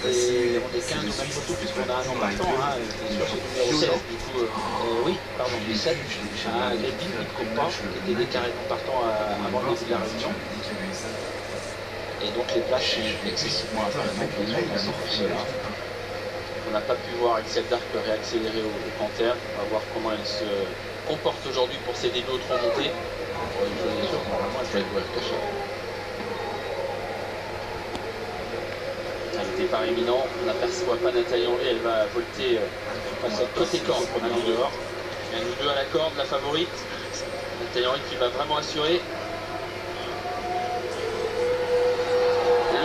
Et on est 15 au même photo puisqu'on a un en partant, hein, sur ce numéro 16, du coup, oui, pardon, 17, à Grépine qui ne compte pas, qui était déclaré non partant avant le début de la réunion. Et donc les places sont excessivement intéressantes pour cela. On n'a pas pu voir Excel Dark réaccélérer au Panther. On va voir comment elle se comporte aujourd'hui pour ses débuts au trop monté. Normalement, elle doit être cachée. Un départ éminent, on n'aperçoit pas Nathalie Henry, elle va volter côté corde pour nous dehors. Et nous deux à la corde, la favorite. Nathalie Henry qui va vraiment assurer.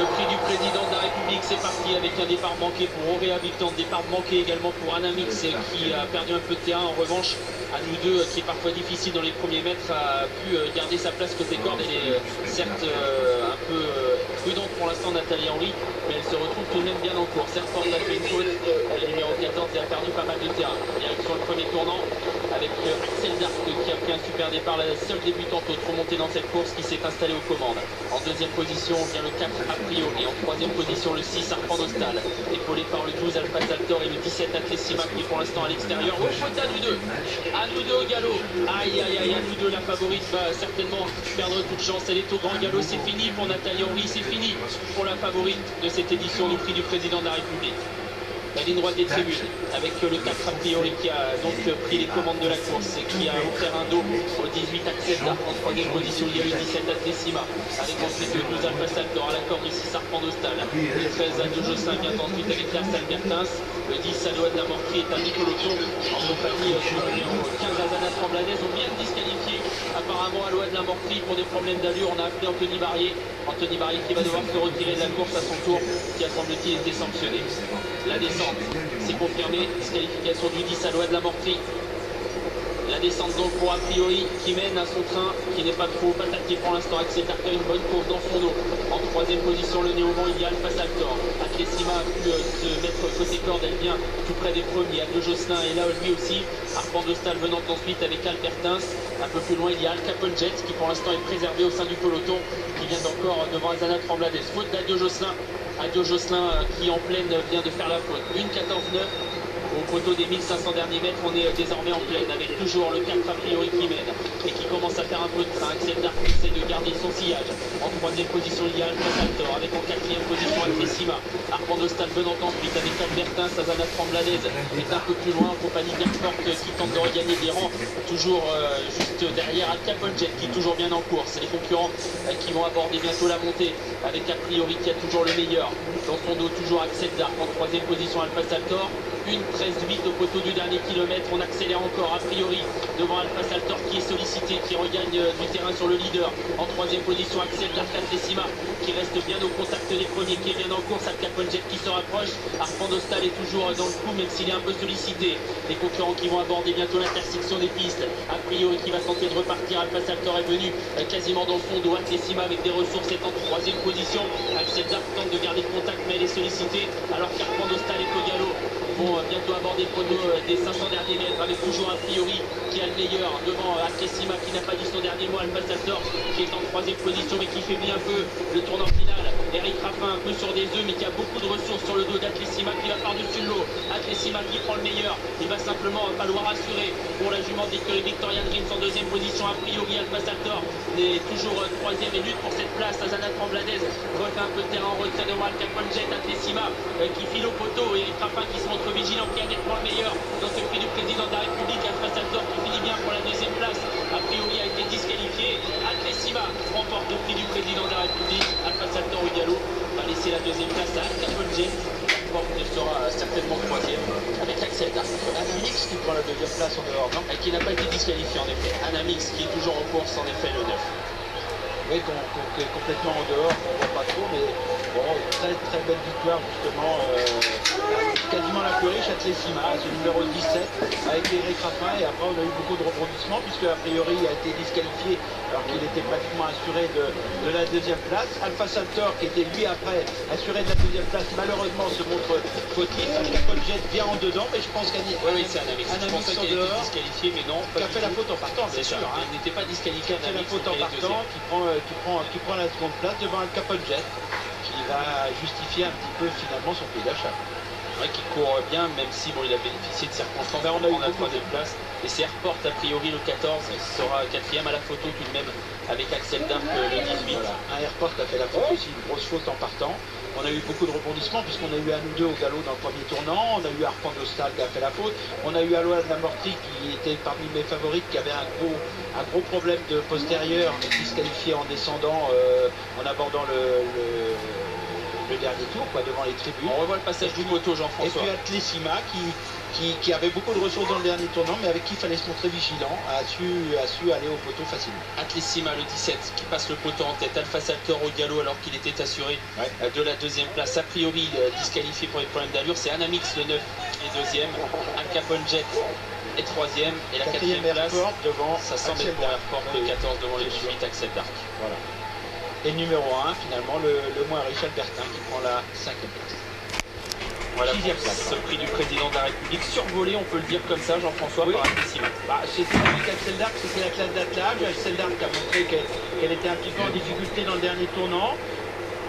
Le prix du président de la République, c'est parti avec un départ manqué pour Auréa Victor, départ manqué également pour Anamix qui a perdu un peu de terrain. En revanche, à nous deux, qui est parfois difficile dans les premiers mètres, a pu garder sa place côté corde. Elle est certes un peu prudente pour l'instant, Nathalie Henry, mais elle se retrouve tout de même bien en course. Certes, Porte a fait une faute, elle est numéro 14 et a perdu pas mal de terrain. Direction le premier tournant avec Axel Dark qui a pris un super départ, la seule débutante au trop monté dans cette course qui s'est installée aux commandes. En deuxième position vient le 4 A priori, en troisième position le 6 Arpent Nostal, épaulé par le 12 Alpha Saltor et le 17 Atlessima qui est pour l'instant à l'extérieur. Oh, faute à nous deux au galop. Aïe aïe aïe, à nous deux, la favorite va certainement perdre toute chance. Elle est au grand galop, c'est fini pour Nathalie Henry, c'est fini pour la favorite de cette édition du prix du président de la République. La ligne droite des tribunes avec le 4 a priori qui a donc pris les commandes de la course et qui a offert un dos au 18 Axel Dark. En troisième position il y a le 17 Atlessima avec ensuite le 12 Alpha Saltor à la corde du 6 Arpent Nostal. Le 13 Aldo Jossin vient ensuite avec Lars Albertins. Le 10 Aloha de la Mortrie est un Nicoloton en compagnie du numéro 15 Azana Tremblades. On vient de disqualifier apparemment Aloha de la Mortrie pour des problèmes d'allure. On a appelé Anthony Barrier. Anthony Barrier qui va devoir se retirer de la course à son tour, qui a semble-t-il été sanctionné. La descente, c'est confirmé, disqualification du 10 Aloha de la Mortrie. La descente donc pour a priori qui mène à son train, qui n'est pas trop attaqué pour l'instant. Axel Dark a une bonne course dans son dos. En troisième position, le néo-vent, il y a Alpha Saltor. Atlessima a pu se mettre côté corde, elle vient tout près des premiers. Aldo Josselin est là lui aussi. Arpent Nostal venant ensuite avec Albertins. Un peu plus loin, il y a Al Capone Jet qui pour l'instant est préservé au sein du peloton, qui vient encore devant Azana Tremblades. Faute d'Aldo Josselin. Aldo Josselin qui en pleine vient de faire la faute. 1,14,9. Au poteau des 1500 derniers mètres, on est désormais en pleine avec toujours le 4 a priori qui mène et qui commence à faire un peu de train. Axel Dark essaie de garder son sillage. En troisième position, il y a Alpha Saltor avec en quatrième position Atlessima. Arpent Nostal venant ensuite avec Albertins. Azana Tremblades est un peu plus loin en compagnie d'Airport qui tente de regagner des rangs. Toujours juste derrière Al Capone Jet qui est toujours bien en course. Les concurrents qui vont aborder bientôt la montée avec a priori qui a toujours le meilleur. Dans son dos, toujours Axel Dark. En troisième position, Alpha Saltor. 1,13,8 au poteau du dernier kilomètre. On accélère encore a priori devant Alpha Saltor qui est sollicité, qui regagne du terrain sur le leader. En troisième position, Axel Dark Atlessima qui reste bien au contact des premiers, qui est bien en course. Al Capone Jet qui se rapproche. Arpent Nostal est toujours dans le coup même s'il est un peu sollicité. Les concurrents qui vont aborder bientôt l'intersection des pistes. A priori qui va tenter de repartir. Alpha Saltor est venu quasiment dans son dos. Atlessima avec des ressources est en troisième position. Axel Dark tente de garder le contact mais elle est sollicitée alors qu'Arpent Nostal est au galop. Vont bientôt aborder le chrono des 500 derniers mètres avec toujours a priori qui a le meilleur devant Atlessima qui n'a pas dit son dernier mot. Alpha Saltor qui est en troisième position mais qui faiblit un peu le tournant final. Eric Raffin un peu sur des œufs mais qui a beaucoup de ressources sur le dos d'Atlessima qui va par-dessus l'eau. Atlessima qui prend le meilleur. Il va simplement falloir assurer pour la jument d'écurie Victorian Dreams en deuxième position. A priori Alpha Saltor est toujours troisième et lutte pour cette place. Azana Tremblades refait un peu de terrain en retrait devant Al Capone Jet. Atlessima qui file au poteau. Eric Raffin qui se montre vigilant, qui a pour le meilleur dans ce prix du président de la République. Alpha Saltor qui finit bien pour la deuxième place, a priori a été disqualifié. Atlessima remporte le prix du président de la République. Alpha Saltor au galop va laisser la deuxième place à Al Capone Jet. Il sera certainement troisième avec Axel Dark. Anamix qui prend la deuxième place en dehors, non, et qui n'a pas été disqualifié en effet. Anamix qui est toujours en course en effet le 9. Oui, complètement en dehors, on ne voit pas trop, mais bon, très très belle victoire justement, quasiment la plus riche, Atlessima, ce numéro 17, avec Eric Raffin, et après on a eu beaucoup de rebondissements, puisque a priori il a été disqualifié, alors qu'il était pratiquement assuré de la deuxième place. Alpha Saltor, qui était lui après assuré de la deuxième place, malheureusement se montre fautif. Al Capone Jet vient en dedans, mais je pense qu'Anamix c'est Anamix. Je pensais qu'il a été disqualifié, mais non. Qui a fait la faute en partant, bien sûr. Il n'était pas disqualifié. Qui a fait la faute en partant, qui prend la seconde place devant Al Capone Jet. Qui va justifier un petit peu finalement son prix d'achat. Ouais, qui court bien, même si bon, il a bénéficié de circonstances. Ben, on a eu la beaucoup troisième place. Et c'est Airport, a priori, le 14 sera quatrième à la photo tout de même, avec Axel Dark le 18. Voilà. Un Airport qui a fait la faute aussi, une grosse faute en partant. On a eu beaucoup de rebondissements puisqu'on a eu un ou deux au galop dans le premier tournant. On a eu Arpand Dostal qui a fait la faute. On a eu Alois de la Mortrie qui était parmi mes favorites, qui avait un gros problème de postérieur, mais disqualifié en descendant, en abordant le dernier tour, quoi, devant les tribunes. On revoit le passage du moto, Et Jean-François. puis Atlesima qui avait beaucoup de ressources dans le dernier tournant, mais avec qui il fallait se montrer vigilant, a su aller au poteau facilement. Atlesima, le 17, qui passe le poteau en tête. Alpha Saltor au galop alors qu'il était assuré de la deuxième place. A priori disqualifié pour les problèmes d'allure. C'est Anamix, le 9, qui est deuxième. Al Capone Jet est troisième. Et la quatrième place, devant ça semble être pour Airport, le 14 devant le 18, Axel Dark. Voilà. Et numéro 1, finalement, le moins riche Albertin qui prend la 5e place. Voilà pour ce prix du président de la République, survolé, on peut le dire comme ça, Jean-François, Oui. par Atlesima. Bah, c'était avec Axel Dark, c'était la classe d'attelage. Axel Dark a montré qu'elle était un petit peu en difficulté dans le dernier tournant.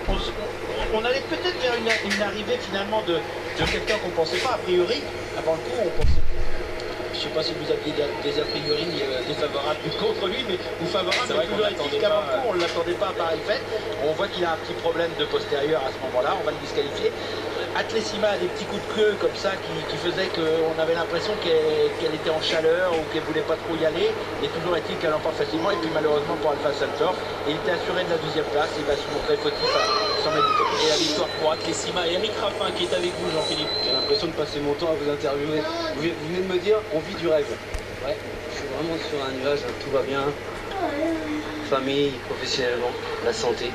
On allait peut-être vers une arrivée finalement de quelqu'un qu'on ne pensait pas, a priori. Avant le coup, on pensait. Je ne sais pas si vous aviez des a priori défavorables contre lui, mais ou favorables, mais toujours est-il qu'avant le coup, on ne l'attendait pas à pareil fait. On voit qu'il a un petit problème de postérieur à ce moment-là, on va le disqualifier. Atlesima a des petits coups de queue comme ça qui faisaient qu'on avait l'impression qu'elle était en chaleur ou qu'elle voulait pas trop y aller. Et toujours est-il qu'elle en part facilement. Et puis malheureusement pour Alpha Saltor, il était assuré de la 12e place. Il va se montrer fautif à 100 mètres du top. Et la victoire pour Atlesima. Et Eric Raffin qui est avec vous, Jean-Philippe. J'ai l'impression de passer mon temps à vous interviewer. Vous venez de me dire, on vit du rêve. Ouais, je suis vraiment sur un nuage, tout va bien. Famille, professionnellement, la santé.